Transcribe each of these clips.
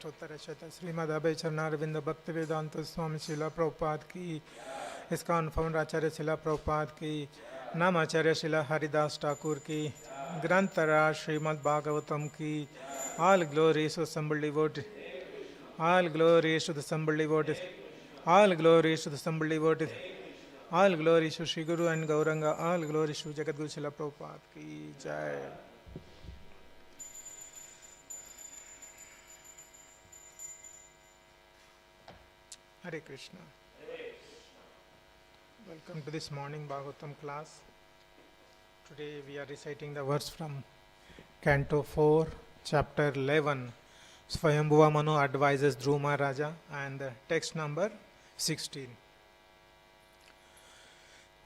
अष्टोत्तर शत श्रीमद् अभय चरणारविंद भक्ति वेदांत स्वामी शिला प्रभुपाद की, इसका फाउंडर आचार्य शिला प्रभुपाद की, नाम आचार्य शिला हरिदास ठाकुर की, ग्रंथराज श्रीमद् भागवतम की. All glories to assembled devotees. All glories to the assembled devotees. All glories to the assembled devotees. All glories to Shri Guru and Gauranga. All glories to Jagadguru Srila Prabhupada की जय. Hare Krishna. Welcome to this morning Bhagavatam class. Today we are reciting the verse from Canto 4, Chapter 11. Swayambhuva Manu advises Dhruva Maharaja, and text number 16.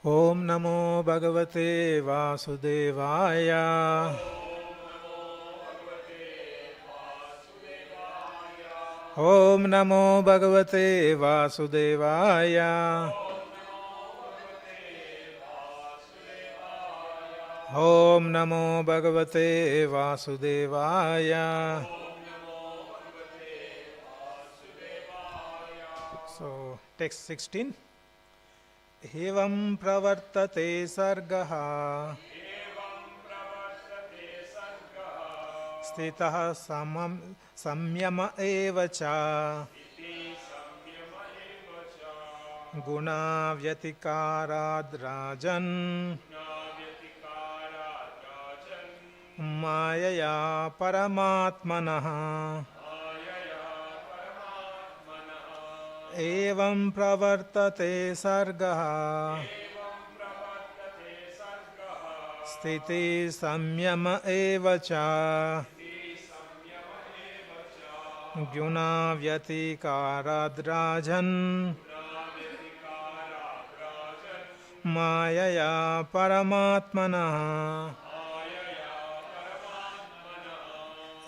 Om Namo Bhagavate Vasudevaya. Om Namo Bhagavate Vasudevaya. Om Namo Bhagavate Vasudevaya. So, text 16. Evam pravartate sargaha sthitah samyama eva cha guna vyatikarad rajan mayaya paramatmanah evam pravartate sargaha sthiti samyama eva cha gyuna vyatikarad rajan mayaya paramatmanah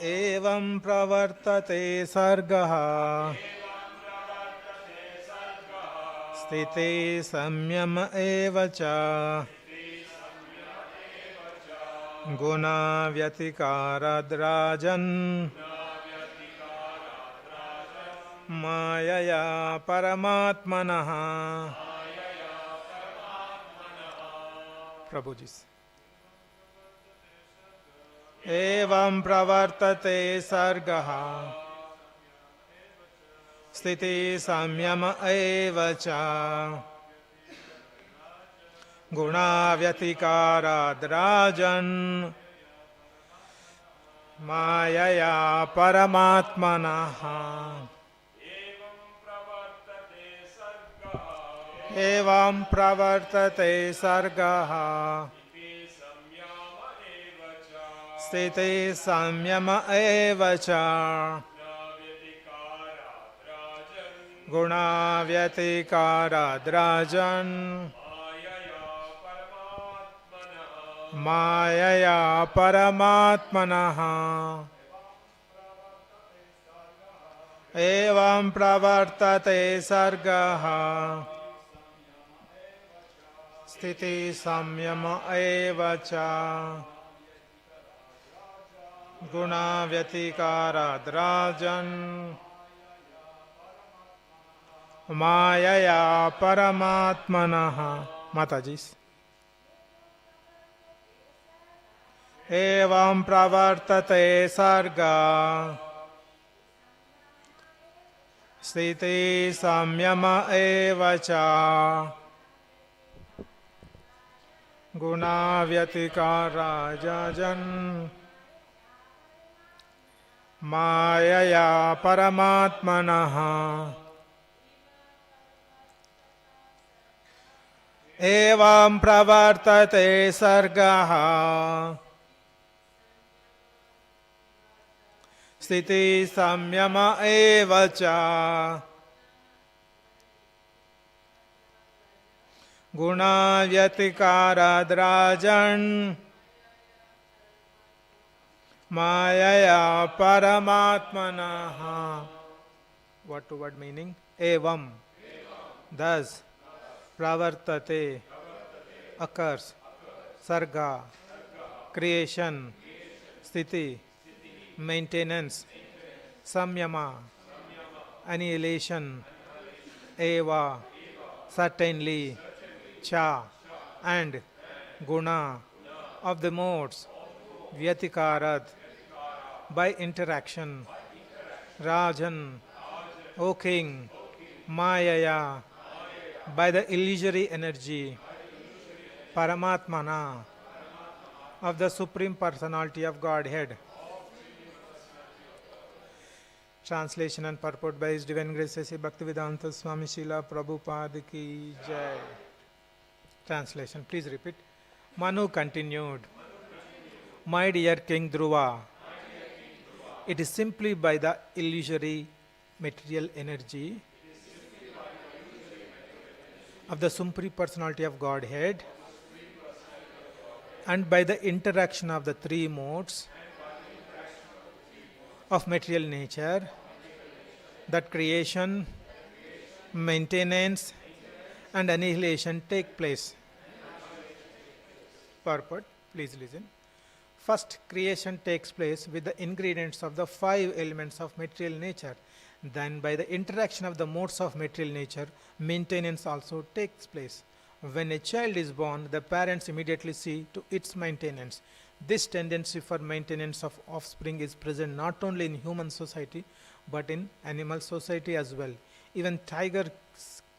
evam pravartate sargaha sthiti samyama eva cha guna vyatikarad rajan mayaya paramatmanah. Prabhuji. Evam pravartate sargaha sthiti samyama eva cha guna vyatikarad rajan mayaya paramatmanah. Evam pravartate sargaha sthiti samyama eva cha guna vyatikarad rajan mayaya paramatmanah. Evam pravartate sargaha sthiti samyama eva cha guna vyatikarad rajan mayaya paramatmanah. Mataji. Evam pravartate sarga sthiti samyama eva cha guna vyatikarad rajan mayaya paramatmanah. Evam pravartate sargaha sthiti samyama eva cha guna vyatikarad rajan mayaya paramatmanah. What to what meaning? Evam. Thus pravartate occurs, sarga creation, sthiti maintenance, samyama, annihilation, eva, certainly, cha, and guna of the modes, vyatikarat, by interaction, rajan, O king, mayaya, by the illusory energy, paramatmana, of the Supreme Personality of Godhead. Translation and purport by His Divine Grace A.C. Bhaktivedanta Swami Srila Prabhupada Ki Jai. Translation, please repeat. Manu continued, my dear King Dhruva, it is simply by the illusory material energy of the Supreme Personality of Godhead and by the interaction of the three modes of material nature that creation, maintenance and annihilation take place. Purport, please listen. First, creation takes place with the ingredients of the five elements of material nature. Then, by the interaction of the modes of material nature, maintenance also takes place. When a child is born, the parents immediately see to its maintenance. This tendency for maintenance of offspring is present not only in human society, but in animal society as well. Even tigers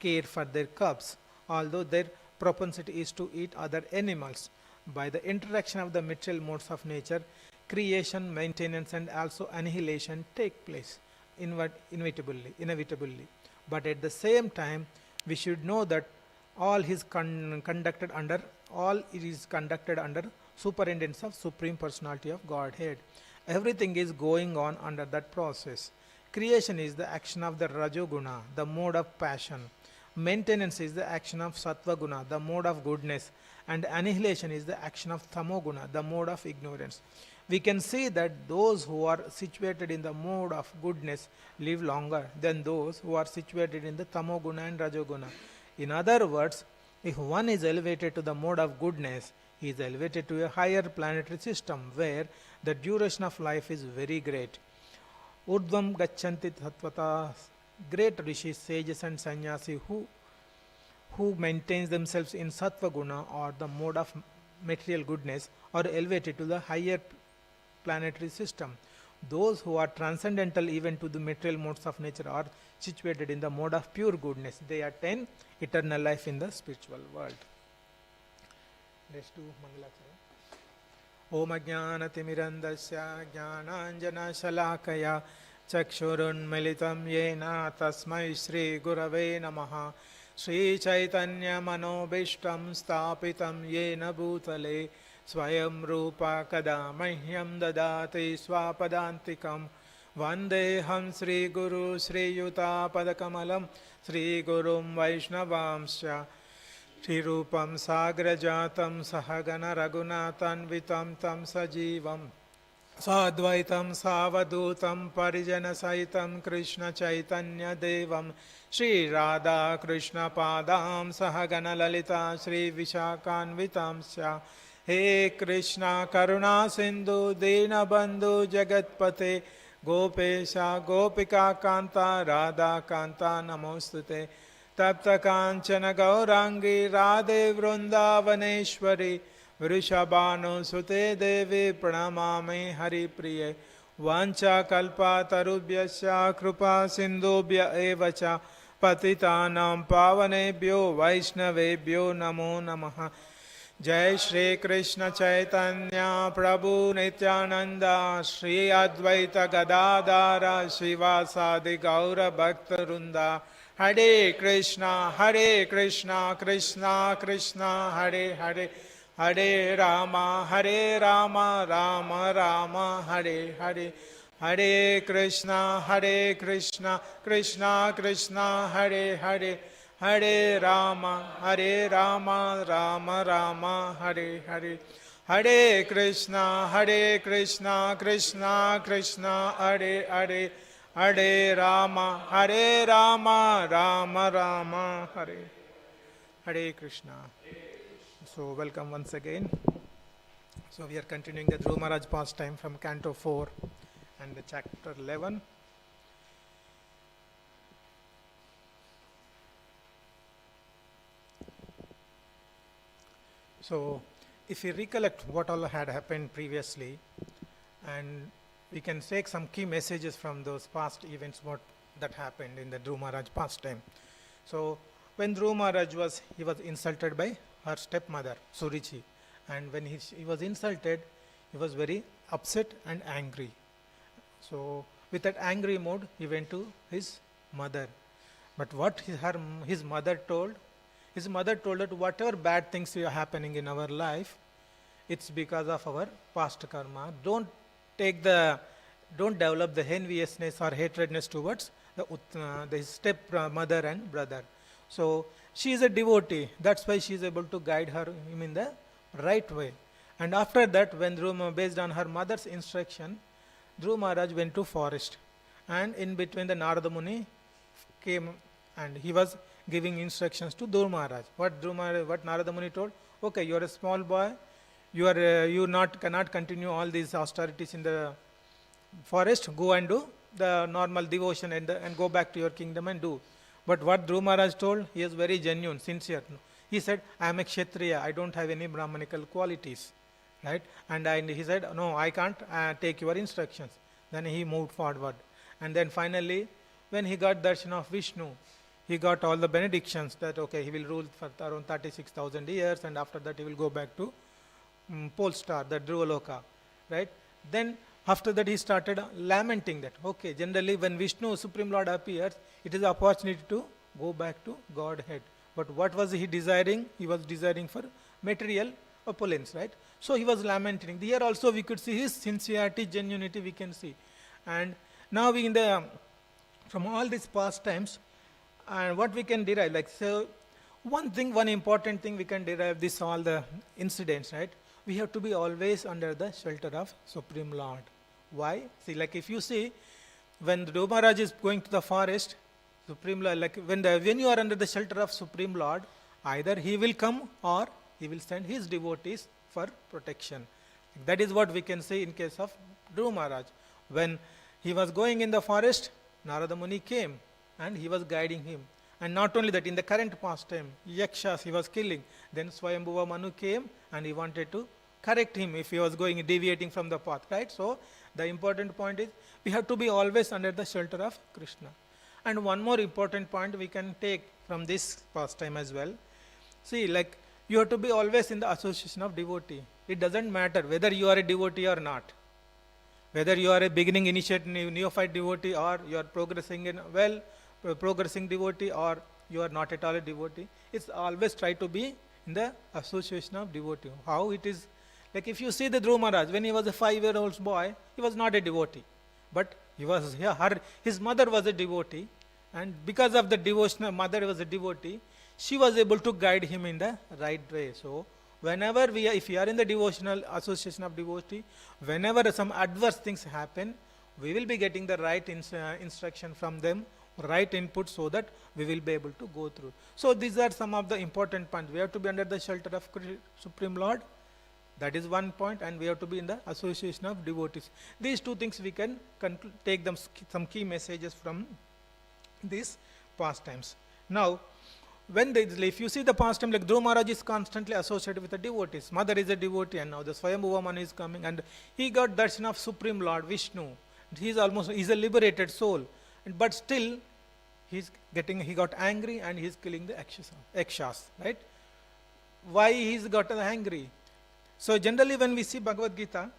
care for their cubs, although their propensity is to eat other animals. By the interaction of the material modes of nature, creation, maintenance and also annihilation take place inevitably. But at the same time, we should know that all is conducted under superintendence of Supreme Personality of Godhead. Everything is going on under that process. Creation is the action of the Rajoguna, the mode of passion. Maintenance is the action of Sattvaguna, the mode of goodness. And annihilation is the action of Tamoguna, the mode of ignorance. We can see that those who are situated in the mode of goodness live longer than those who are situated in the Tamoguna and Rajoguna. In other words, if one is elevated to the mode of goodness, he is elevated to a higher planetary system where the duration of life is very great. Urdhvam Gacchanti Tattvata, great rishis, sages and sannyasi who maintains themselves in Sattva Guna or the mode of material goodness are elevated to the higher planetary system. Those who are transcendental even to the material modes of nature are situated in the mode of pure goodness. They attain eternal life in the spiritual world. Let's do Mangalachara. Om Ajnanatimirandasya Jnananjana Shalakaya Chakshurunmilitam Yena Tasmai Shri Gurave Namaha Shri Chaitanya Manobishtam Stapitam Yena Bhutale Swayam Rupa Kada Mahyam Dadati Swapadantikam Vandeham Sri Guru Sri Yuta Padakamalam Sri Gurum Vaishnavamsya Sri Rupam Sagrajatam Sahagana Raghunathanvitam Tam Sajivam Sadvaitam Savadutam Parijana Saitam Krishna Chaitanya Devam Shri Radha Krishna Padam Sahagana Lalita Shri Vishakanvitam Sya He Krishna Karuna Sindhu Dina Bandhu Jagatpate Gopesha Gopika Kanta Radha Kanta Namostute Tapta Kanchana Gaurangi Radhe Vrindavaneshwari Vrishabhanu Sute Devi Pranamami Hari Priye Vancha Kalpa Tarubhyasya Krupa Sindhubhya Evacha Patitanam Pavanebhyo Vaishnavebhyo Namo Namaha Jai Shri Krishna Chaitanya Prabhu Nityananda Shri Advaita Gadadara Shivasadi Gaura Bhaktarunda Hare Krishna Krishna Krishna Hare Hare Hare Rama Rama Rama Hare Hare Hare Krishna Krishna Krishna Hare Hare Hare Rama Rama Rama Hare Hare Hare Krishna Krishna Krishna Hare Hare Hare Rama Rama Hare Hare Krishna. So welcome once again. So we are continuing the Dhruva Maharaj pastime from Canto 4 and the chapter 11. So if we recollect what all had happened previously, and we can take some key messages from those past events, what that happened in the Dhruv Maharaj past time. So when Dhruv Maharaj he was insulted by her stepmother, Surichi. And when he was insulted, he was very upset and angry. So with that angry mood, he went to his mother. But what his mother told that whatever bad things are happening in our life, it's because of our past karma. Don't develop the enviousness or hatredness towards the step mother and brother. So she is a devotee. That's why she is able to guide him in the right way. And after that, when based on her mother's instruction, Dhruv Maharaj went to forest. And in between, the Narada Muni came and he was giving instructions to Dhruv Maharaj. What Narada Muni told? Okay, you are a small boy. Cannot continue all these austerities in the forest. Go and do the normal devotion and go back to your kingdom and do. But what Dhruv Maharaj told, he is very genuine, sincere. He said, I am a Kshatriya. I don't have any Brahmanical qualities. Right? And he said, no, I can't take your instructions. Then he moved forward. And then finally, when he got darshan of Vishnu, he got all the benedictions that, okay, he will rule for around 36,000 years, and after that he will go back to pole star, the Dhruvaloka. Right? Then after that he started lamenting that, okay, generally when Vishnu, Supreme Lord, appears, it is an opportunity to go back to Godhead. But what was he desiring? He was desiring for material opulence, right? So he was lamenting. Here also we could see his sincerity, genuinity we can see. And now from all these past times, and what we can derive, one important thing we can derive all the incidents, right? We have to be always under the shelter of Supreme Lord. Why? See, if you see, when Dhruv Maharaj is going to the forest, Supreme Lord, when you are under the shelter of Supreme Lord, either he will come or he will send his devotees for protection. That is what we can say in case of Dhruv Maharaj. When he was going in the forest, Narada Muni came and he was guiding him. And not only that, in the current pastime, Yakshas he was killing. Then Swayambhuva Manu came and he wanted to correct him if he was deviating from the path, right? So the important point is we have to be always under the shelter of Krishna. And one more important point we can take from this pastime as well. See, you have to be always in the association of devotee. It doesn't matter whether you are a devotee or not. Whether you are a beginning initiate neophyte devotee, or you are progressing devotee, or you are not at all a devotee. It's always try to be in the association of devotee. How it is, if you see the Dhruv Maharaj, when he was a 5-year-old boy, he was not a devotee. But his mother was a devotee, and because of the devotional mother was a devotee, she was able to guide him in the right way. So whenever if we are in the devotional association of devotee, whenever some adverse things happen, we will be getting the right instruction from them, right input, so that we will be able to go through. So these are some of the important points. We have to be under the shelter of Supreme Lord. That is one point, and we have to be in the association of devotees. These two things we can take some key messages from these pastimes. Now, if you see the pastime, Dhruv Maharaj is constantly associated with the devotees. Mother is a devotee, and now the Swayambhuva Manu is coming, and he got darshan of Supreme Lord Vishnu. He's a liberated soul, but still he got angry and he's killing the Yakshas, right? Why he's got angry? So generally when we see Bhagavad Gita,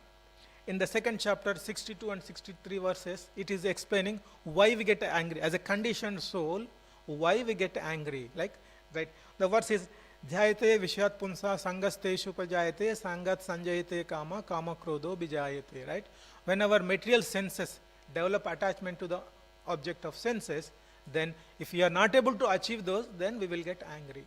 in the second chapter, 62 and 63 verses, it is explaining why we get angry. As a conditioned soul, why we get angry. Right? The verse is, Dhyayate Vishayat Punsa Sangasteshu Pajayate Sangat Sanjayate Kama Kama Krodho Bijayate. Right? When our material senses develop attachment to the object of senses, then if we are not able to achieve those, then we will get angry.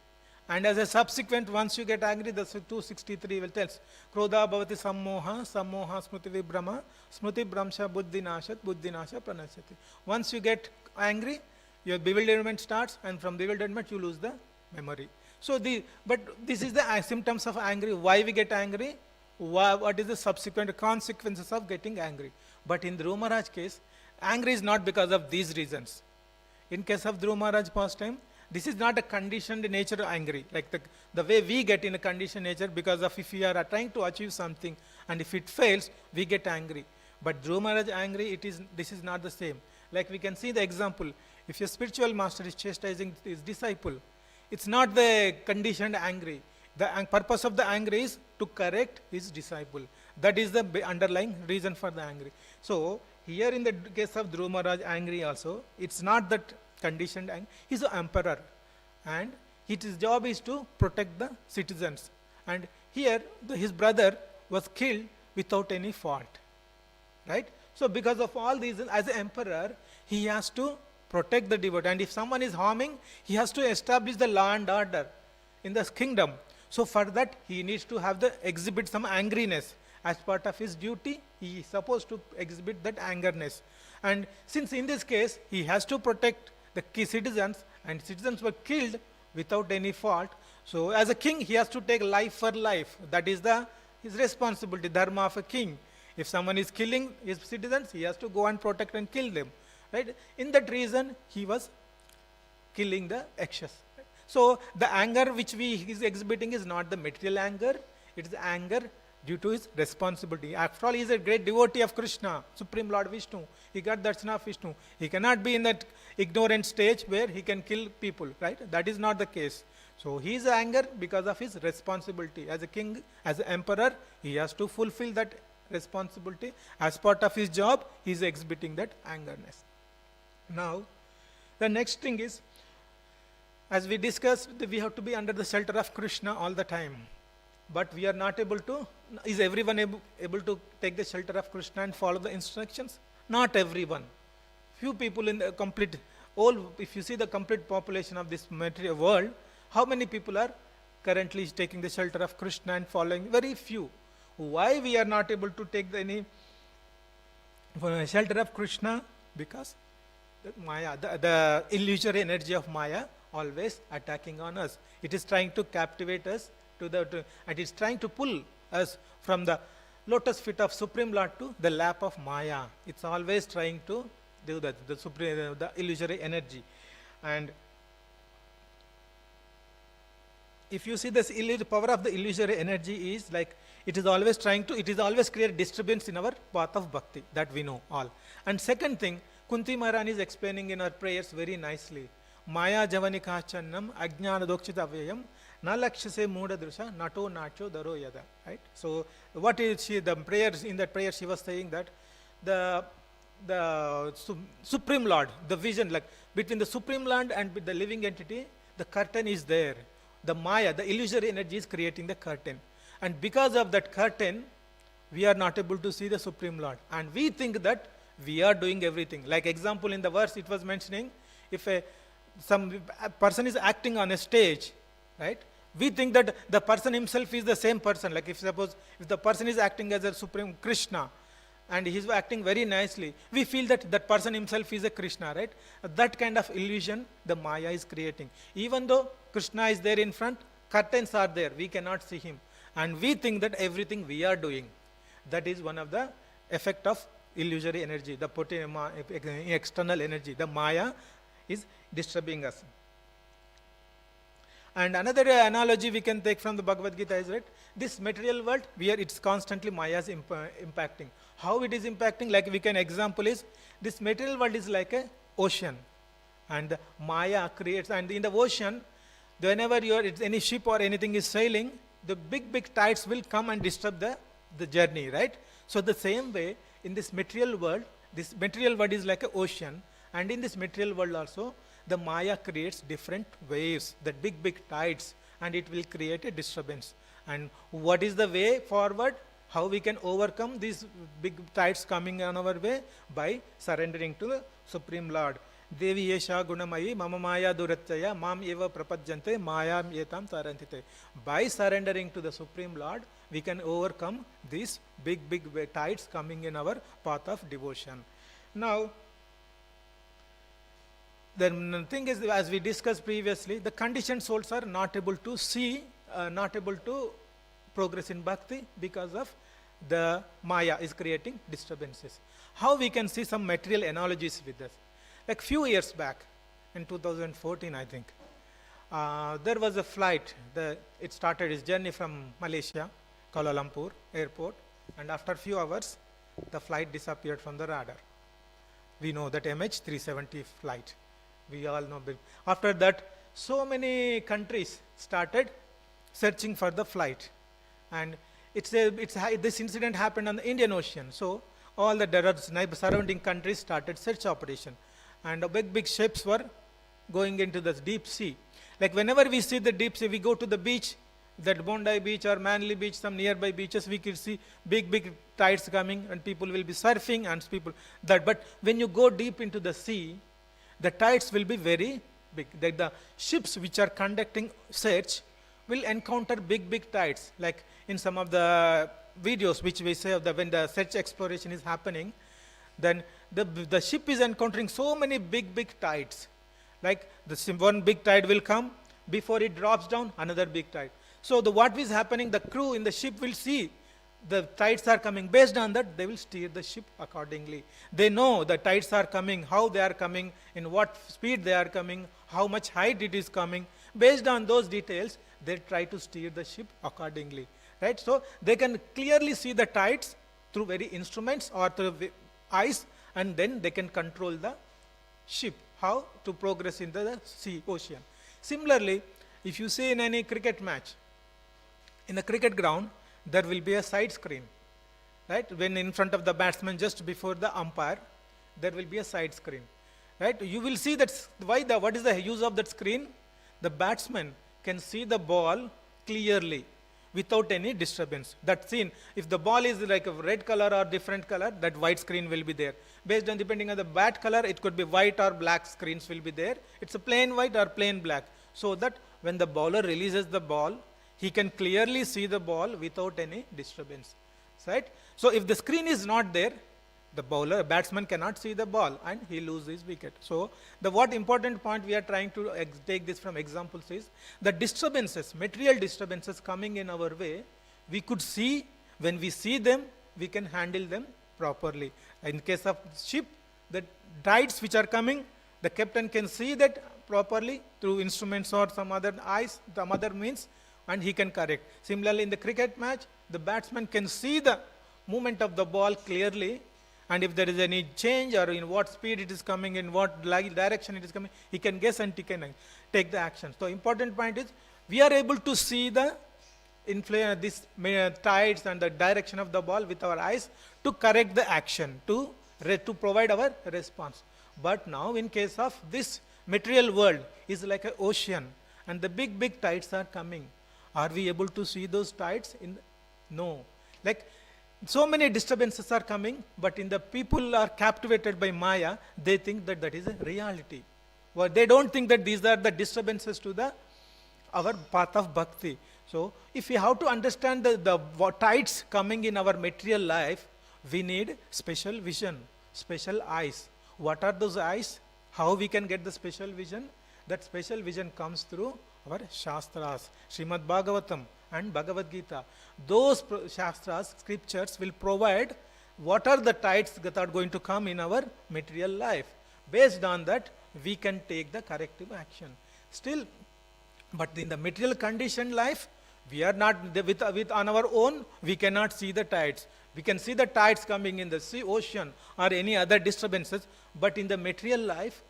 And as a subsequent, once you get angry, the 263 will tell us, Krodha bhavati sammoha, sammoha smriti vibrama, smriti bramsha buddhi nashat pranashyati. Once you get angry, your bewilderment starts, and from bewilderment you lose the memory. So but this is the symptoms of angry. Why we get angry? What is the subsequent consequences of getting angry? But in Dhruv Maharaj case, anger is not because of these reasons. In case of Dhruv Maharaj pastime, this is not a conditioned nature angry, like the way we get in a conditioned nature because of if we are trying to achieve something and if it fails, we get angry. But Dhruva Maharaj angry, this is not the same. Like we can see the example, if your spiritual master is chastising his disciple, it's not the conditioned angry. The purpose of the anger is to correct his disciple. That is the underlying reason for the angry. So here in the case of Dhruva Maharaj angry also, it's not that conditioned anger. He's the emperor, and his job is to protect the citizens. And here his brother was killed without any fault, right? So because of all these, as an emperor, he has to protect the devotee. And if someone is harming, he has to establish the law and order in the kingdom. So for that, he needs to have exhibit some angriness. As part of his duty, he is supposed to exhibit that angerness. And since in this case, he has to protect the key citizens, and citizens were killed without any fault. So as a king, he has to take life for life. That is his responsibility, dharma of a king. If someone is killing his citizens, he has to go and protect and kill them. Right? In that reason, he was killing the excess. So the anger which he is exhibiting is not the material anger, it is anger due to his responsibility. After all, he is a great devotee of Krishna, Supreme Lord Vishnu. He got darshana of Vishnu. He cannot be in that ignorant stage where he can kill people, right? That is not the case. So he is anger because of his responsibility. As a king, as an emperor, he has to fulfill that responsibility. As part of his job, he is exhibiting that angerness. Now, the next thing is, as we discussed, we have to be under the shelter of Krishna all the time. But we are not able to, is everyone able to take the shelter of Krishna and follow the instructions? Not everyone. Few people in the complete, if you see the complete population of this material world, how many people are currently taking the shelter of Krishna and following? Very few. Why we are not able to take any shelter of Krishna? Because the Maya, the illusory energy of Maya always attacking on us. It is trying to captivate us and it is trying to pull us from the lotus feet of Supreme Lord to the lap of Maya. It's always trying to do that, the illusory energy. And if you see this power of the illusory energy is like, it is always create disturbance in our path of bhakti, that we know all. And second thing, Kunti Maharani is explaining in her prayers very nicely. Maya javanikachannam ajnana dokshita avyayam na lakshase mooda drusha nato nacho daro yada. Right? So what is she, the prayers, in that prayer she was saying that the Supreme Lord, the vision, like between the Supreme Lord and the living entity, the curtain is there. The Maya, the illusory energy is creating the curtain. And because of that curtain, we are not able to see the Supreme Lord. And we think that we are doing everything. Like example in the verse it was mentioning, if some person is acting on a stage, right? We think that the person himself is the same person. Like if the person is acting as a Supreme Krishna and he is acting very nicely, we feel that that person himself is a Krishna, right? That kind of illusion the Maya is creating. Even though Krishna is there in front, curtains are there, we cannot see him. And we think that everything we are doing. That is one of the effect of illusory energy, the external energy. The Maya is disturbing us. And another analogy we can take from the Bhagavad Gita is that this material world, where it's constantly Maya is impacting. How it is impacting? Like we can example is, this material world is like a ocean. And Maya creates, and in the ocean, whenever any ship or anything is sailing, the big tides will come and disturb the journey, right? So the same way, in this material world is like an ocean, and in this material world also, the Maya creates different waves, the big tides, and it will create a disturbance. And what is the way forward? How we can overcome these big tides coming on our way? By surrendering to the Supreme Lord. Devi yesha gunamayi mama maya duratyaya mam eva prapajjante mayam yetam tarantite. By surrendering to the Supreme Lord, we can overcome these big tides coming in our path of devotion. Now, the thing is, as we discussed previously, the conditioned souls are not able to see, not able to progress in bhakti because of the Maya is creating disturbances. How we can see some material analogies with this? Like few years back, in 2014 I think, there was a flight. It started its journey from Malaysia, Kuala Lumpur airport, and after a few hours, the flight disappeared from the radar. We know that MH370 flight. We all know. After that, so many countries started searching for the flight, and this incident happened on the Indian Ocean. So all the surrounding countries started search operation, and the big ships were going into the deep sea. Like whenever we see the deep sea, we go to the beach, that Bondi Beach or Manly Beach, some nearby beaches, we can see big tides coming, and people will be surfing and people that. But when you go deep into the sea, the tides will be very big. The ships which are conducting search will encounter big tides. Like in some of the videos which we say when the search exploration is happening, then the ship is encountering so many big tides. Like one big tide will come, before it drops down, another big tide. So what is happening, the crew in the ship will see the tides are coming. Based on that, they will steer the ship accordingly. They know the tides are coming, how they are coming, in what speed they are coming, how much height it is coming. Based on those details, they try to steer the ship accordingly. Right? So they can clearly see the tides through very instruments or through eyes, and then they can control the ship, how to progress in the ocean. Similarly, if you see in any cricket match, in the cricket ground, there will be a side screen. Right? When in front of the batsman, just before the umpire, there will be a side screen. Right? You will see that what is the use of that screen? The batsman can see the ball clearly without any disturbance. That scene, if the ball is like a red color or different color, that white screen will be there. Based on depending on the bat color, it could be white or black screens will be there. It's a plain white or plain black. So that when the bowler releases the ball, he can clearly see the ball without any disturbance. Right? So if the screen is not there, the batsman cannot see the ball and he loses his wicket. So what important point we are trying to take this from examples is the disturbances, material disturbances coming in our way, we could see. When we see them, we can handle them properly. In case of ship, the tides which are coming, the captain can see that properly through instruments or some other eyes, some other means, and he can correct. Similarly, in the cricket match, the batsman can see the movement of the ball clearly, and if there is any change or in what speed it is coming, in what direction it is coming, he can guess and he can take the action. So important point is, we are able to see the influence, this tides and the direction of the ball with our eyes to correct the action, to provide our response. But now in case of this material world is like an ocean, and the big tides are coming. Are we able to see those tides? No. Like so many disturbances are coming, but in the people are captivated by Maya, they think that is a reality. Well, they don't think that these are the disturbances to our path of bhakti. So if we have to understand the tides coming in our material life, we need special vision, special eyes. What are those eyes? How we can get the special vision? That special vision comes through our Shastras, Srimad Bhagavatam and Bhagavad Gita. Those Shastras, scriptures will provide what are the tides that are going to come in our material life. Based on that, we can take the corrective action. Still, but in the material conditioned life, we are not, on our own, we cannot see the tides. We can see the tides coming in the sea, ocean, or any other disturbances, but in the material life,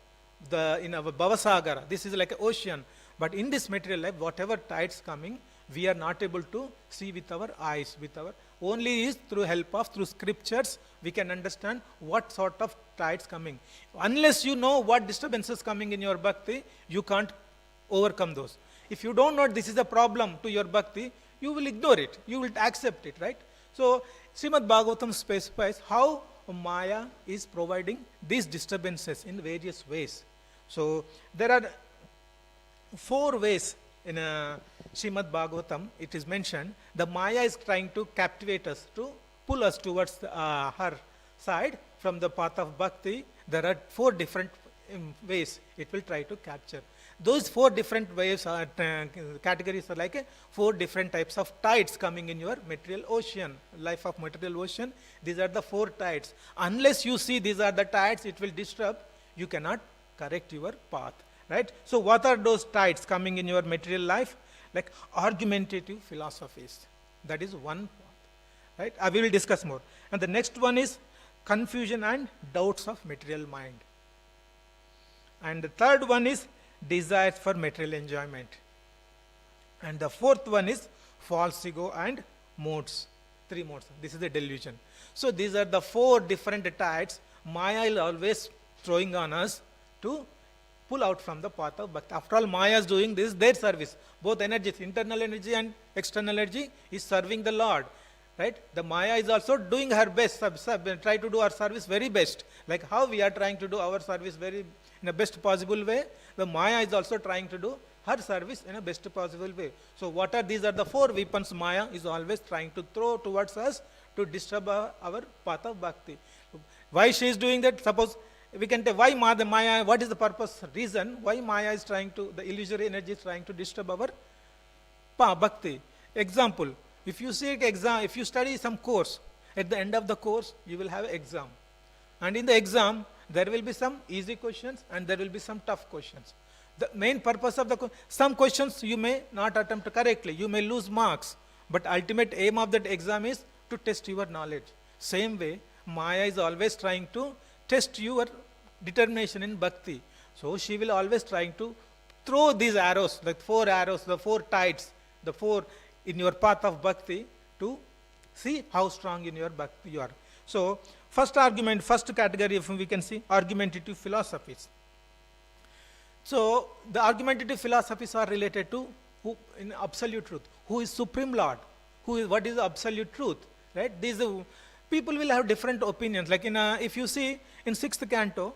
in our Bhavasagara, this is like an ocean. But in this material life, whatever tides coming, we are not able to see with our eyes. Only is through scriptures, we can understand what sort of tides coming. Unless you know what disturbances coming in your bhakti, you can't overcome those. If you don't know this is a problem to your bhakti, you will ignore it. You will accept it, right? So, Srimad Bhagavatam specifies how Maya is providing these disturbances in various ways. So, there are 4 ways in Srimad Bhagavatam. It is mentioned the Maya is trying to captivate us, to pull us towards her side from the path of bhakti. There are 4 different ways it will try to capture. Those 4 different waves are categories are like 4 different types of tides coming in your material ocean, life of material ocean. These are the 4 tides. Unless you see these are the tides, it will disturb. You cannot correct your path. right? So what are those tides coming in your material life? Like argumentative philosophies. That is one path, right? We will discuss more. And the next one is confusion and doubts of material mind. And the third one is desires for material enjoyment. And the fourth one is false ego and modes. Three modes. This is the delusion. So these are the four different tides Maya is always throwing on us to pull out from the path of bhakti. After all, Maya is doing this, their service. Both energies, internal energy and external energy, is serving the Lord. Right? The Maya is also doing her best, try to do our service very best. Like how we are trying to do our service very in a best possible way, the Maya is also trying to do her service in a best possible way. So what are these are the four weapons Maya is always trying to throw towards us to disturb our path of bhakti. Why she is doing that? Suppose we can tell why Maya, what is the purpose, reason why Maya is trying to, the illusory energy is trying to disturb our bhakti. Example, if you see exam, if you study some course, at the end of the course, you will have an exam. And in the exam, there will be some easy questions and there will be some tough questions. The main purpose of some questions you may not attempt correctly, you may lose marks, but ultimate aim of that exam is to test your knowledge. Same way, Maya is always trying to test your determination in bhakti. So she will always trying to throw these arrows, like four arrows, the four tides, the four in your path of bhakti to see how strong in your bhakti you are. So first argument, first category, if we can see, argumentative philosophies. So the argumentative philosophies are related to who in absolute truth, who is Supreme Lord, what is the absolute truth, right? These people will have different opinions. Like in if you see in 6th canto,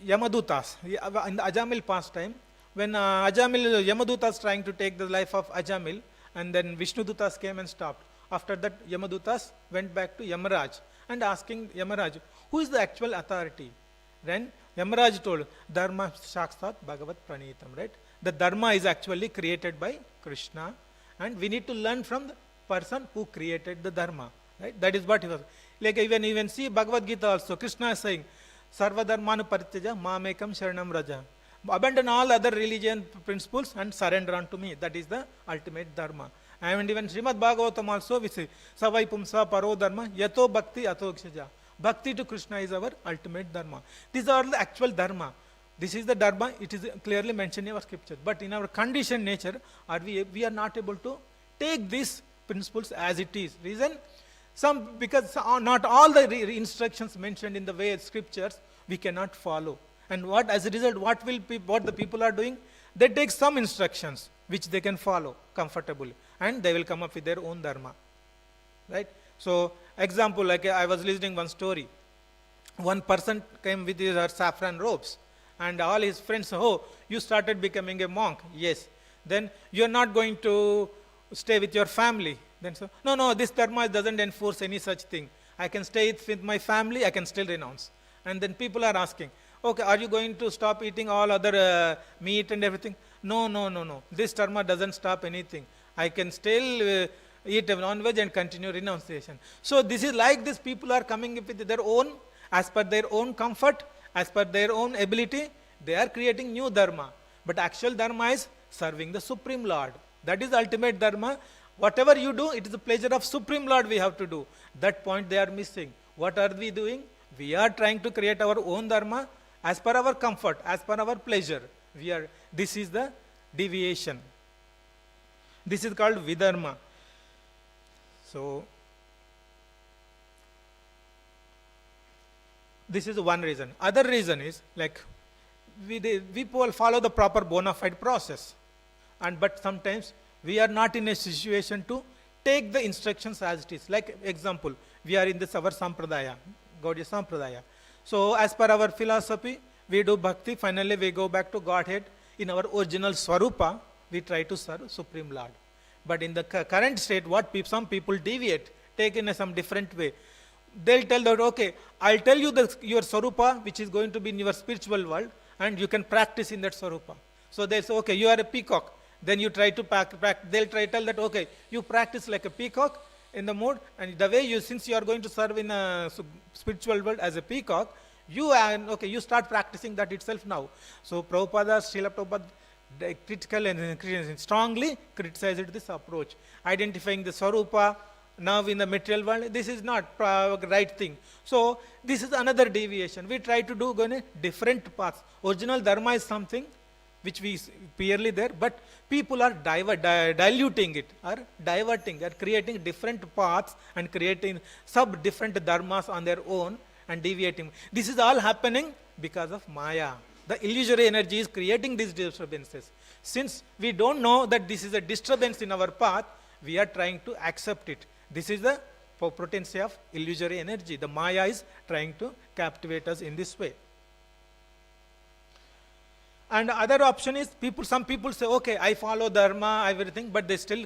Yamadutas, in the Ajamil pastime, when Yamadutas trying to take the life of Ajamil, and then Vishnudutas came and stopped. After that, Yamadutas went back to Yamaraj and asking Yamaraj, who is the actual authority? Then Yamaraj told, Dharma Shakshat Bhagavat Pranitam, right? The Dharma is actually created by Krishna, and we need to learn from the person who created the Dharma, right? That is what he was. Like even see Bhagavad Gita also, Krishna is saying, Sarva Dharmanu Parityaja Mamekam Sharanam Raja. Abandon all other religion principles and surrender unto me. That is the ultimate Dharma. And even Srimad Bhagavatam also we say, Savai Pumsa Paro Dharma Yato Bhakti Ato Kshaja. Bhakti to Krishna is our ultimate Dharma. These are the actual Dharma. This is the Dharma, it is clearly mentioned in our scripture. But in our conditioned nature, we are not able to take these principles as it is. Reason? Because not all the instructions mentioned in the way scriptures, we cannot follow. And as a result, what the people are doing? They take some instructions which they can follow comfortably, and they will come up with their own Dharma. Right? So, example, like I was listening one story. One person came with his saffron robes, and all his friends, oh, you started becoming a monk. Yes. Then you are not going to stay with your family. Then so, no, this Dharma doesn't enforce any such thing. I can stay with my family, I can still renounce. And then people are asking, okay, are you going to stop eating all other meat and everything? No. This Dharma doesn't stop anything. I can still eat non-veg and continue renunciation. So this is like this, people are coming up with their own, as per their own comfort, as per their own ability, they are creating new Dharma. But actual Dharma is serving the Supreme Lord. That is the ultimate Dharma. Whatever you do, it is the pleasure of Supreme Lord we have to do. That point they are missing. What are we doing? We are trying to create our own Dharma as per our comfort, as per our pleasure. This is the deviation. This is called Vidharma. So, this is one reason. Other reason is like we follow the proper bona fide process, but sometimes we are not in a situation to take the instructions as it is. Like example, we are in this our Sampradaya, Gaudiya Sampradaya. So as per our philosophy, we do bhakti, finally we go back to Godhead. In our original Swarupa, we try to serve Supreme Lord. But in the current state, some people deviate, take in some different way. They'll tell that, okay, I'll tell you your Swarupa, which is going to be in your spiritual world, and you can practice in that Swarupa. So they say, okay, you are a peacock. Then you try to they'll tell that, okay, you practice like a peacock in the mode, and the way since you are going to serve in a spiritual world as a peacock, You start practicing that itself now. So Srila Prabhupada critical and strongly criticized this approach, identifying the Swarupa now in the material world. This is not right thing. So this is another deviation. We try to do different paths. Original Dharma is something which we clearly there, but people are diluting it, are diverting, are creating different paths and creating different dharmas on their own and deviating. This is all happening because of Maya. The illusory energy is creating these disturbances. Since we don't know that this is a disturbance in our path, we are trying to accept it. This is the potency of illusory energy. The Maya is trying to captivate us in this way. And other option is some people say, okay, I follow Dharma, everything, but they still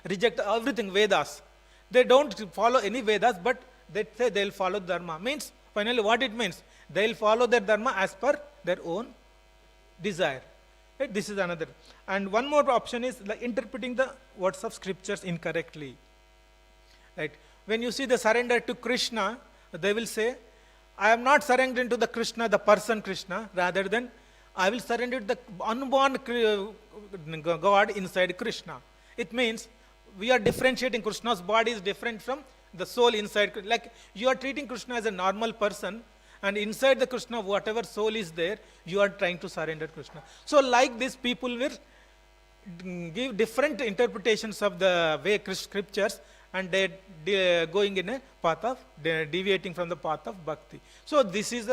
reject everything, Vedas. They don't follow any Vedas, but they say they'll follow Dharma. Means, finally what it means? They'll follow their Dharma as per their own desire. Right? This is another. And one more option is like interpreting the words of scriptures incorrectly. Right? When you see the surrender to Krishna, they will say, I am not surrendering to the Krishna, the person Krishna, rather than I will surrender to the unborn God inside Krishna. It means we are differentiating. Krishna's body is different from the soul inside. Like you are treating Krishna as a normal person, and inside the Krishna, whatever soul is there, you are trying to surrender Krishna. So like this, people will give different interpretations of the way scriptures, and they going in a path of deviating from the path of bhakti. So this is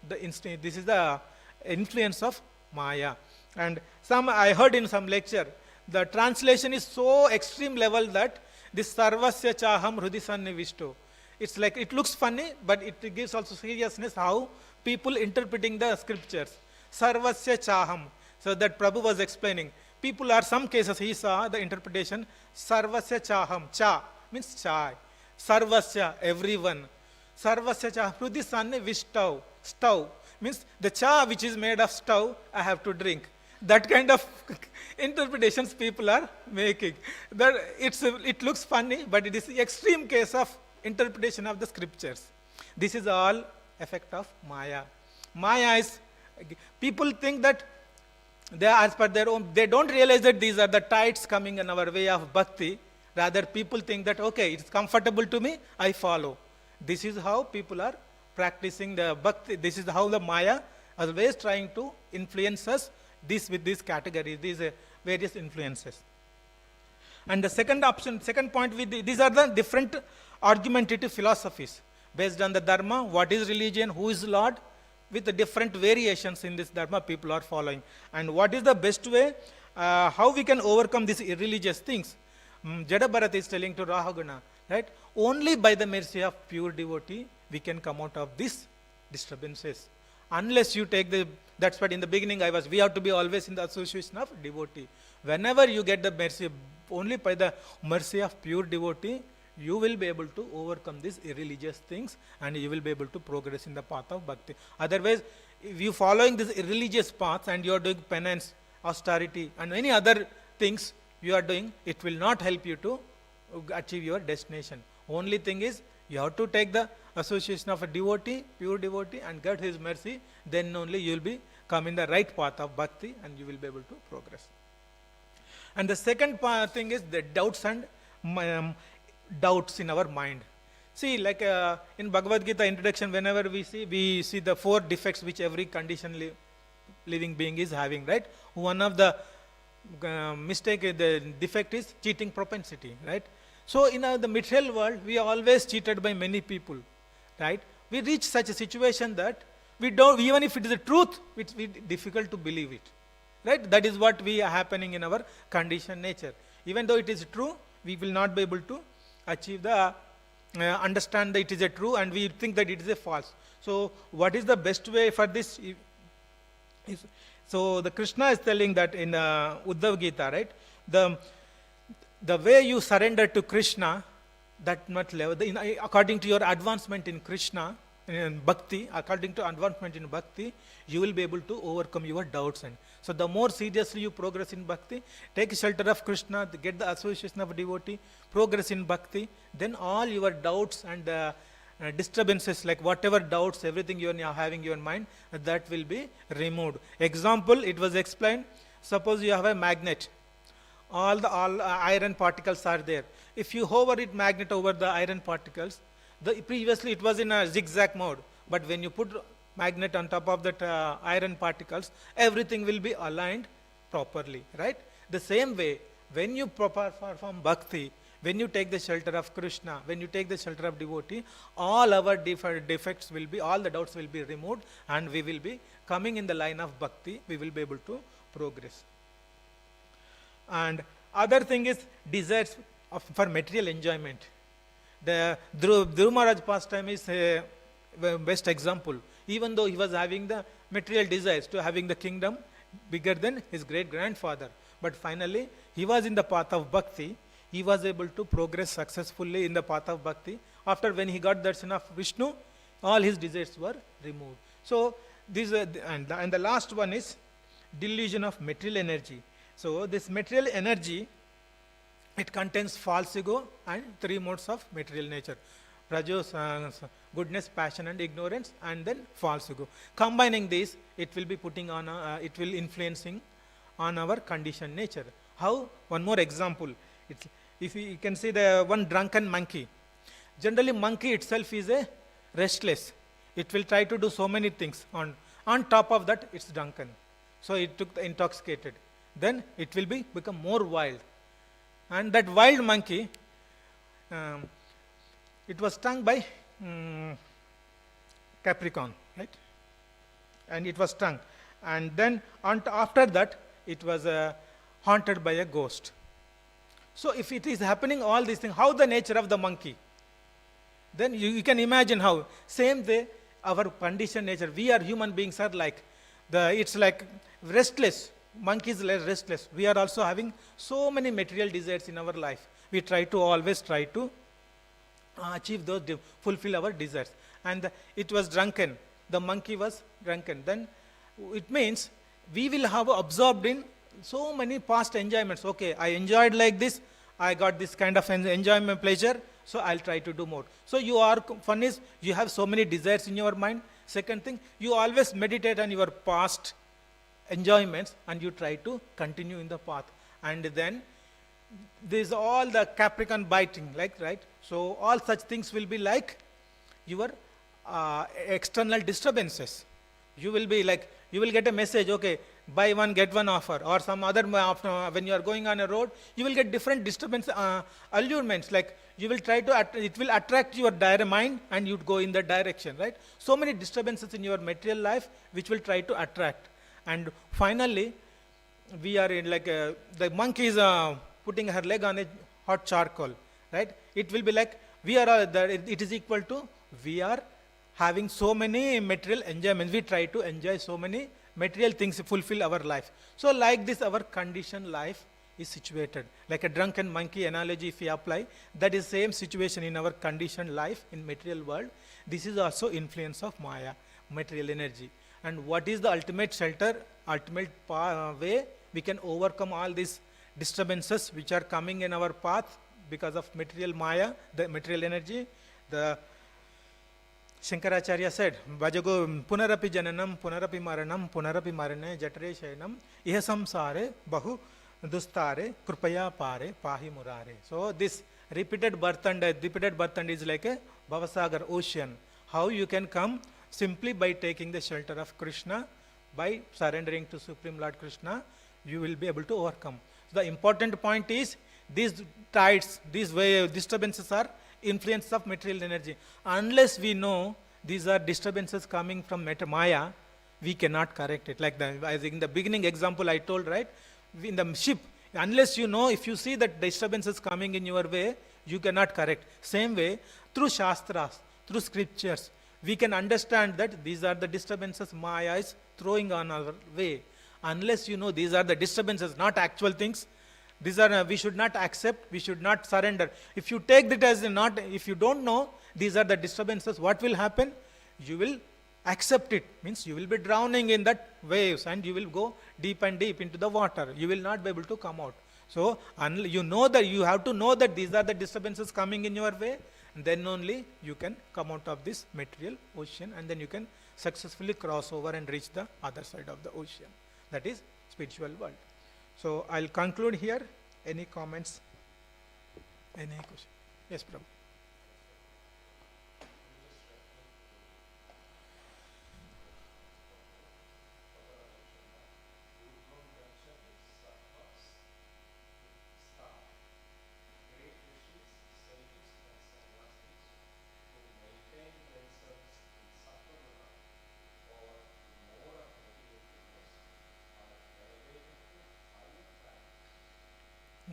this is the influence of Maya. And I heard in some lecture, the translation is so extreme level that this sarvasya chaham hrudi sannivishto. It's like, it looks funny, but it gives also seriousness how people interpreting the scriptures. Sarvasya chaham. So that Prabhu was explaining. People are, some cases he saw the interpretation, sarvasya chaham. Cha means chai. Sarvasya, everyone. Sarvasya chaham hrudi sannivishto. Stove. Means the cha which is made of stove, I have to drink. That kind of interpretations people are making. It looks funny, but it is the extreme case of interpretation of the scriptures. This is all effect of Maya. Maya is, people think that they are as per their own, they don't realize that these are the tides coming in our way of bhakti. Rather, people think that, okay, it's comfortable to me, I follow. This is how people are practicing the bhakti. This is how the Maya always trying to influence us with these categories, these various influences. And the second point, these are the different argumentative philosophies based on the Dharma, what is religion, who is Lord, with the different variations in this Dharma people are following. And what is the best way, how we can overcome these irreligious things. Jada Bharat is telling to Rahaguna, right? Only by the mercy of pure devotee, we can come out of these disturbances. Unless you take that's what in the beginning we have to be always in the association of devotee. Whenever you get the mercy, only by the mercy of pure devotee, you will be able to overcome these irreligious things, and you will be able to progress in the path of bhakti. Otherwise, if you following this irreligious path and you are doing penance, austerity, and any other things you are doing, it will not help you to achieve your destination. Only thing is, you have to take the association of a devotee, pure devotee, and get his mercy. Then only you will be come in the right path of bhakti, and you will be able to progress. And the second thing is the doubts and doubts in our mind. See, like in Bhagavad Gita introduction, whenever we see the 4 defects which every conditioned living being is having, right? One of the the defect is cheating propensity, right? So in the material world, we are always cheated by many people, right? We reach such a situation that we don't, even if it is a truth, it's difficult to believe it, right? That is what we are happening in our conditioned nature. Even though it is true, we will not be able to achieve the, understand that it is a true, and we think that it is a false. So what is the best way for this? So the Krishna is telling that in Uddhav Gita, right? The way you surrender to Krishna, that much level, according to your advancement in Krishna, in bhakti, according to advancement in bhakti, you will be able to overcome your doubts. And so the more seriously you progress in bhakti, take shelter of Krishna, get the association of devotee, progress in bhakti, then all your doubts and disturbances, like whatever doubts, everything you are having in your mind, that will be removed. Example, it was explained, suppose you have a magnet, all iron particles are there. If you hover it magnet over the iron particles, previously it was in a zigzag mode, but when you put magnet on top of that iron particles, everything will be aligned properly, right? The same way, when you perform bhakti, when you take the shelter of Krishna, when you take the shelter of devotee, all our defects will be, all the doubts will be removed, and we will be coming in the line of bhakti, we will be able to progress. And other thing is desires for material enjoyment. The Dhruv Maharaj pastime is a best example. Even though he was having the material desires to having the kingdom bigger than his great grandfather, but finally he was in the path of bhakti. He was able to progress successfully in the path of bhakti. After when he got darshan of Vishnu, all his desires were removed. So this and the last one is delusion of material energy. So this material energy, it contains false ego and three modes of material nature: rajos, goodness, passion, and ignorance, and then false ego. Combining these, it will be putting on, it will influencing on our conditioned nature. How? One more example. If you can see the one drunken monkey. Generally, monkey itself is a restless. It will try to do so many things. On top of that, it's drunken. So it took the intoxicated. Then it will become more wild. And that wild monkey, it was stung by Capricorn, right? And it was stung. And then after that, it was haunted by a ghost. So if it is happening all these things, how the nature of the monkey? Then you can imagine how. Same way, our conditioned nature, we are human beings are like, it's like restless. Monkey is restless. We are also having so many material desires in our life. We always try to achieve those, fulfill our desires. And it was drunken. The monkey was drunken. Then it means we will have absorbed in so many past enjoyments. Okay, I enjoyed like this. I got this kind of enjoyment, pleasure. So I'll try to do more. So fun is you have so many desires in your mind. Second thing, you always meditate on your past enjoyments and you try to continue in the path. And then there's all the Capricorn biting, like, right? So all such things will be like your external disturbances. You will be like, you will get a message, okay, buy one, get one offer, or some other, when you are going on a road, you will get different disturbance, allurements, like you will try to, it will attract your mind and you go in that direction, right? So many disturbances in your material life which will try to attract. And finally, we are in like, the monkey is putting her leg on a hot charcoal, right? It will be like, it is equal to, we are having so many material enjoyments. We try to enjoy so many material things to fulfill our life. So like this, our conditioned life is situated. Like a drunken monkey analogy, if we apply, that is same situation in our conditioned life in material world. This is also influence of Maya, material energy. And what is the ultimate shelter, ultimate way we can overcome all these disturbances which are coming in our path because of material Maya, the material energy? The Shankaracharya said, Vajago punarapi jananam, punarapi marane, jatare shayanam, iha samsare, bahu dustare, krupaya pare, pahi murare. So this repeated birth and is like a Bhavasagar ocean. How you can come? Simply by taking the shelter of Krishna, by surrendering to Supreme Lord Krishna, you will be able to overcome. So the important point is, these tides, these disturbances are influence of material energy. Unless we know these are disturbances coming from Maya, we cannot correct it. Like as in the beginning example I told, right? In the ship, unless you know, if you see that disturbances coming in your way, you cannot correct. Same way, through Shastras, through scriptures, we can understand that these are the disturbances Maya is throwing on our way. Unless you know these are the disturbances, not actual things, these are, we should not accept, we should not surrender. If you take that as not, if you don't know these are the disturbances, what will happen? You will accept it, means you will be drowning in that waves and you will go deep and deep into the water. You will not be able to come out. So you know that you have to know that these are the disturbances coming in your way. then only you can come out of this material ocean, and then you can successfully cross over and reach the other side of the ocean. That is spiritual world. So I'll conclude here. Any comments? Any question? Yes, Prabhu.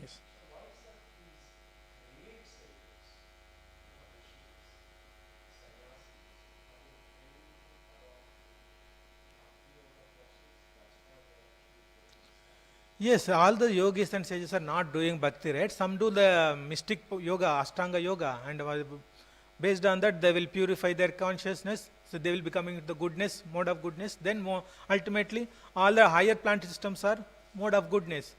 Yes. Yes, all the yogis and sages are not doing bhakti, right? Some do the mystic yoga, Ashtanga yoga, and based on that they will purify their consciousness, so they will becoming the goodness, mode of goodness. Then ultimately, all the higher planetary systems are mode of goodness.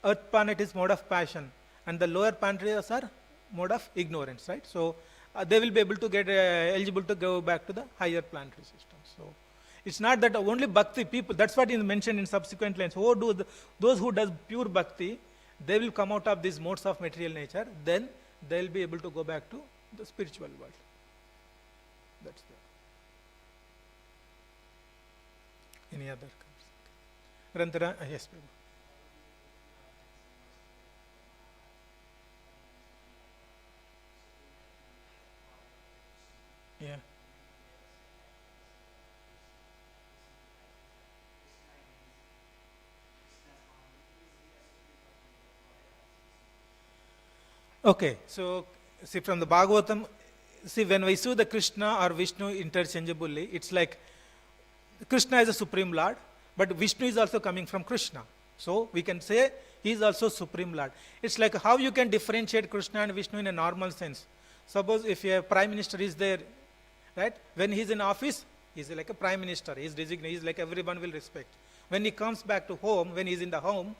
Earth planet is mode of passion, and the lower planets are mode of ignorance, right? So they will be able to get eligible to go back to the higher planetary system. So it's not that only bhakti people, that's what is mentioned in subsequent lines. Those who does pure bhakti, they will come out of these modes of material nature, then they will be able to go back to the spiritual world. That's the. Any other? Rantara, yes, Prabhu. Yeah. Okay, so see from the Bhagavatam, see when we see the Krishna or Vishnu interchangeably, it's like Krishna is a supreme Lord, but Vishnu is also coming from Krishna. So we can say he is also supreme Lord. It's like how you can differentiate Krishna and Vishnu in a normal sense. Suppose if a prime minister is there, right? When he is in office, he is like a prime minister. He is designated. He is like everyone will respect. When he comes back to home, when he is in the home,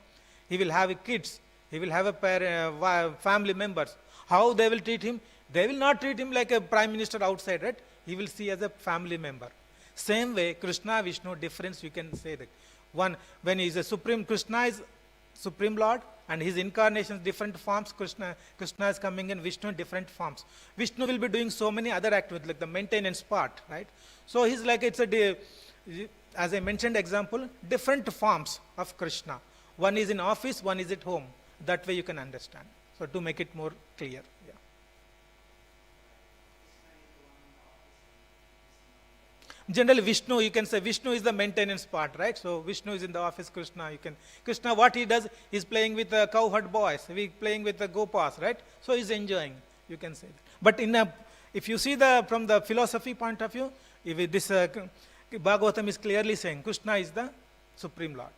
he will have kids. He will have a family members. How they will treat him? They will not treat him like a prime minister outside, right? He will see as a family member. Same way, Krishna, Vishnu, difference you can say that. One, when he is a supreme, Krishna is supreme Lord, and his incarnations, different forms, Krishna is coming in Vishnu in different forms. Vishnu will be doing so many other activities, like the maintenance part, right? So he's like, as I mentioned example, different forms of Krishna. One is in office, one is at home. That way you can understand. So to make it more clear. Yeah. Generally Vishnu, you can say Vishnu is the maintenance part, right? So Vishnu is in the office, Krishna what he does is playing with the cowherd boys, playing with the gopas, right? So he's enjoying, you can say that. But if you see from the philosophy point of view, if this Bhagavatam is clearly saying Krishna is the Supreme Lord.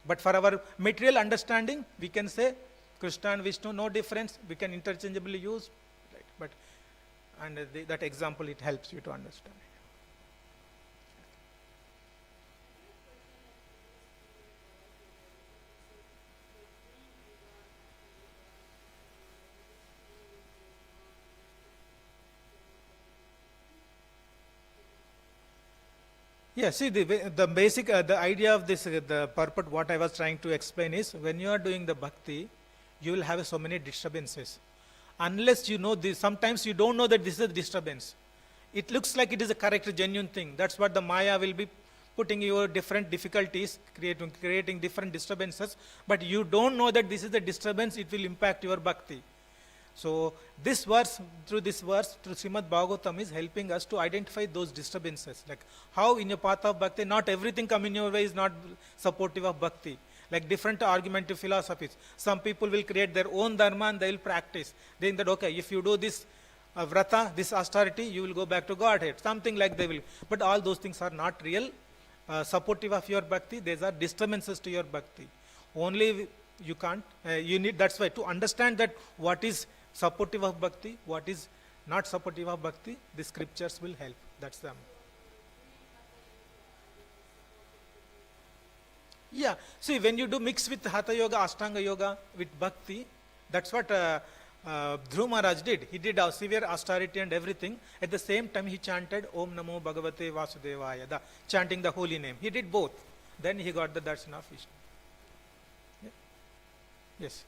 But for our material understanding, we can say Krishna and Vishnu, no difference. We can interchangeably use, right? That example, it helps you to understand it. Yeah, see the basic, the idea of this, the purport, what I was trying to explain is, when you are doing the bhakti, you will have so many disturbances. Unless you know this, sometimes you don't know that this is a disturbance. It looks like it is a correct, genuine thing. That's what the Maya will be putting your different difficulties, creating different disturbances, but you don't know that this is the disturbance, it will impact your bhakti. So this verse, through Srimad Bhagavatam is helping us to identify those disturbances. Like how in your path of bhakti, not everything coming your way is not supportive of bhakti. Like different argumentative philosophies. Some people will create their own dharma and they will practice. They think that, okay, if you do this vrata, this austerity, you will go back to Godhead. Something like they will. But all those things are not real supportive of your bhakti. These are disturbances to your bhakti. Only you can't, you need, that's why to understand that what is supportive of bhakti, what is not supportive of bhakti, the scriptures will help. That's them. Yeah, see when you do mix with Hatha Yoga, Ashtanga Yoga, with bhakti, that's what Dhruv Maharaj did. He did a severe austerity and everything. At the same time, he chanted Om Namo Bhagavate Vasudevaya, chanting the holy name. He did both. Then he got the darshan of Vishnu. Yeah. Yes.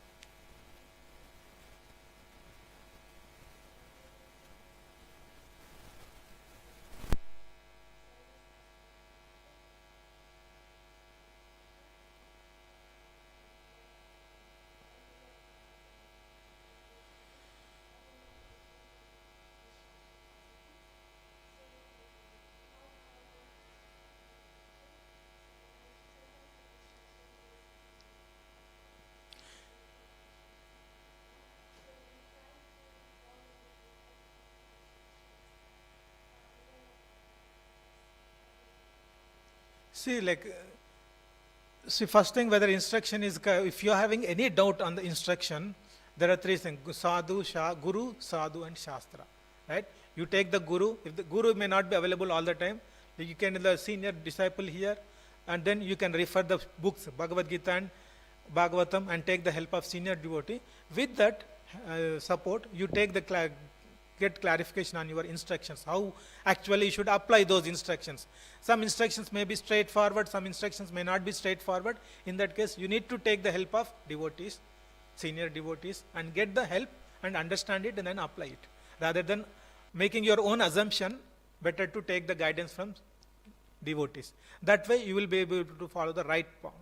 See, see, first thing, whether instruction is, if you are having any doubt on the instruction, there are three things: sadhu, guru, sadhu, and shastra. Right? You take the guru. If the guru may not be available all the time, you can the senior disciple here, and then you can refer the books, Bhagavad Gita and Bhagavatam, and take the help of senior devotee. With that support, you take the get clarification on your instructions, how actually you should apply those instructions. Some instructions may be straightforward, some instructions may not be straightforward. In that case, you need to take the help of devotees, senior devotees, and get the help and understand it and then apply it. Rather than making your own assumption, better to take the guidance from devotees. That way you will be able to follow the right path.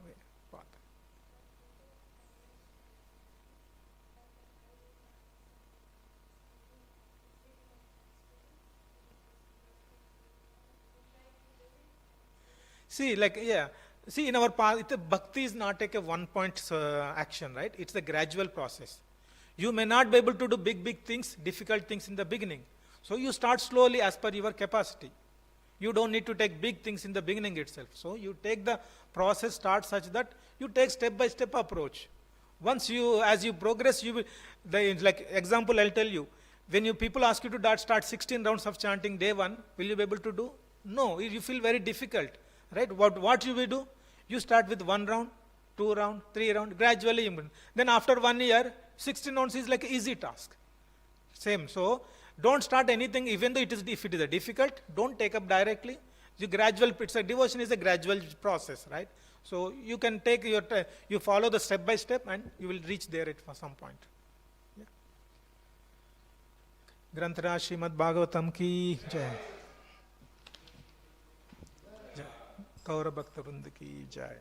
See, see, in our path, bhakti is not like a one-point action, right? It's a gradual process. You may not be able to do big things, difficult things in the beginning. So you start slowly as per your capacity. You don't need to take big things in the beginning itself. So you take the process, start such that you take step-by-step approach. Once you, as you progress, you will, like example I'll tell you, when you people ask you to start 16 rounds of chanting day one, will you be able to do? No, you feel very difficult. Right? What you will do? You start with 1 round, 2 round, 3 round, gradually. Then after 1 year, 16 rounds is like an easy task. Same. So don't start anything, even though if it is a difficult, don't take up directly. You gradual. Devotion is a gradual process, right? So you can take your you follow the step by step, and you will reach there at some point. Yeah. Granthara Srimad Bhagavatam ki jai. गौर भक्त वृंद की जय।